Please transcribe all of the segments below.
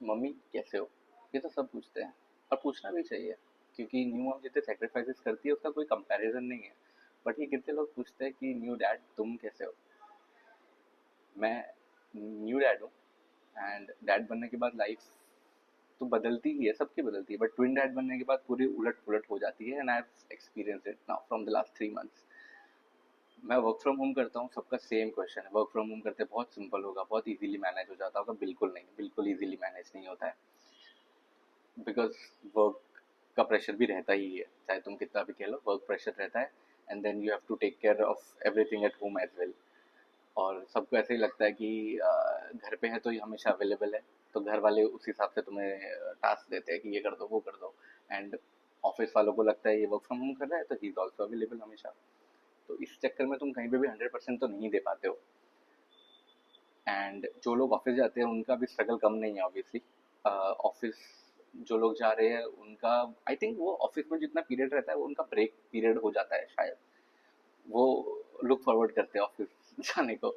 Mummy कैसे हो, ये तो सब पूछते हैं और पूछना भी चाहिए, क्योंकि न्यू मॉम जितने सेक्रीफाइसेस करती है उसका कोई कंपैरिजन नहीं है। बट ये कितने लोग पूछते हैं कि न्यू डैड तुम कैसे हो। मैं न्यू डैड हूँ, एंड डैड बनने के बाद लाइफ तो बदलती ही है, सबकी बदलती है, बट ट्विन डैड बनने के बाद पूरी उलट पुलट हो जाती है। And I have experience it now from the last 3 months. मैं वर्क फ्रॉम होम करता हूँ, सबका सेम क्वेश्चन है, वर्क फ्रॉम होम करते बहुत सिंपल होगा, बहुत इजीली मैनेज हो जाता होगा। बिल्कुल नहीं, बिल्कुल इजीली मैनेज नहीं होता है, बिकॉज वर्क का प्रेशर भी रहता ही है, चाहे तुम कितना भी कह लो, वर्क प्रेशर रहता है। And then you have to take care of everything at home as well. और सबको ऐसे ही लगता है कि घर पे है तो ये हमेशा अवेलेबल है, तो घर वाले उस हिसाब से तुम्हें टास्क देते हैं कि ये कर दो वो कर दो। एंड ऑफिस वालों को लगता है ये वर्क फ्रॉम होम कर रहा है तो ही इज ऑल्सो अवेलेबल हमेशा। तो इस चक्कर में तुम कहीं पे भी 100% तो नहीं दे पाते हो। एंड जो लोग ऑफिस जाते हैं उनका भी स्ट्रगल कम नहीं है ऑब्वियसली। ऑफिस जो लोग जा रहे हैं उनका, आई थिंक वो ऑफिस में जितना पीरियड रहता है वो उनका ब्रेक पीरियड हो जाता है शायद। वो लुक फॉरवर्ड करते हैं ऑफिस जाने को,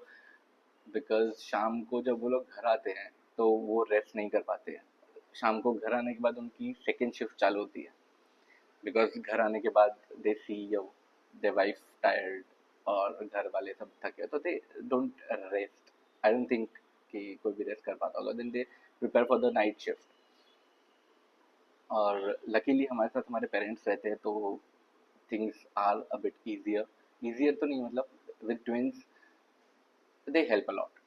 बिकॉज शाम को जब वो लोग घर आते हैं तो वो रेस्ट नहीं कर पाते हैं। शाम को घर आने के बाद उनकी सेकेंड शिफ्ट चालू होती है, बिकॉज घर आने के बाद दे सी यो दे वाइफ टायर्ड, और घर वाले सब थके तो they don't rest. I don't think कि कोई भी रेस्ट कर पाता होगा। Then they prepare for the night shift. और लकीली हमारे साथ हमारे पेरेंट्स रहते हैं तो things are a bit easier. Easier तो नहीं, मतलब with twins they help a lot.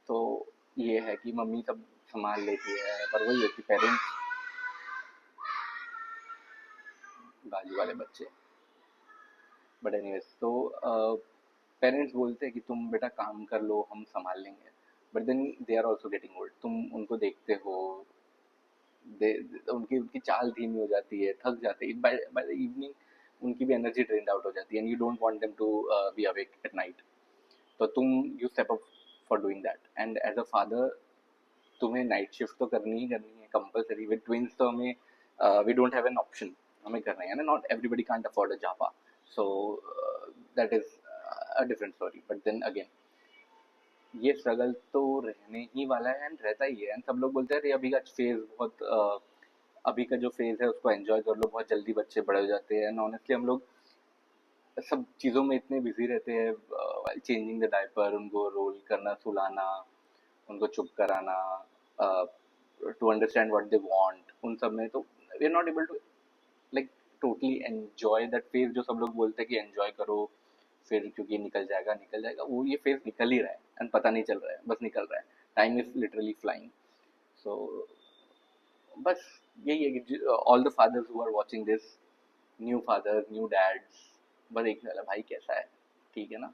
तो ये है कि मम्मी सब संभाल लेती है, पर वही है कि पेरेंट्स, बाजू वाले बच्चे, बट एनीवेज तो पेरेंट्स बोलते हैं कि तुम बेटा काम कर लो हम संभाल लेंगे। But then they are also getting old, तुम उनको देखते हो, दे उनकी उनकी चाल धीमी हो जाती है, थक जाते हैं बाय बाय द इवनिंग। उनकी भी एनर्जी ड्रेन्ड आउट हो जाती है, and you don't want them to be awake at night. तो तुम you step up for doing that. And as a father तुम्हें नाइट शिफ्ट तो करनी ही करनी है कंपलसरी। विद ट्विंस तो हमें we don't have an option, हमें करना है ना। Not everybody can't afford a japa, so that is a different story. But then again ये स्ट्रगल तो रहने ही वाला है एंड रहता ही है। एंड सब लोग बोलते हैं अरे अभी का फेज बहुत अभी का जो फेज है उसको एंजॉय कर लो, बहुत जल्दी बच्चे बड़े हो जाते हैं। एंड ऑनेस्टली हम लोग सब चीज़ों में इतने बिजी रहते हैं, चेंजिंग द डायपर, उनको रोल करना, सुलाना, उनको चुप कराना, to understand what they want, उन सब में तो we are not able to like totally enjoy that phase. जो सब लोग बोलते हैं कि एंजॉय करो फिर क्योंकि निकल जाएगा निकल जाएगा, वो ये फेज निकल ही रहा है एंड पता नहीं चल रहा है, बस निकल रहा है। Time is literally flying. So बस यही है कि all the fathers who are watching this, new father new dads, बस एक वाला भाई कैसा है, ठीक है ना।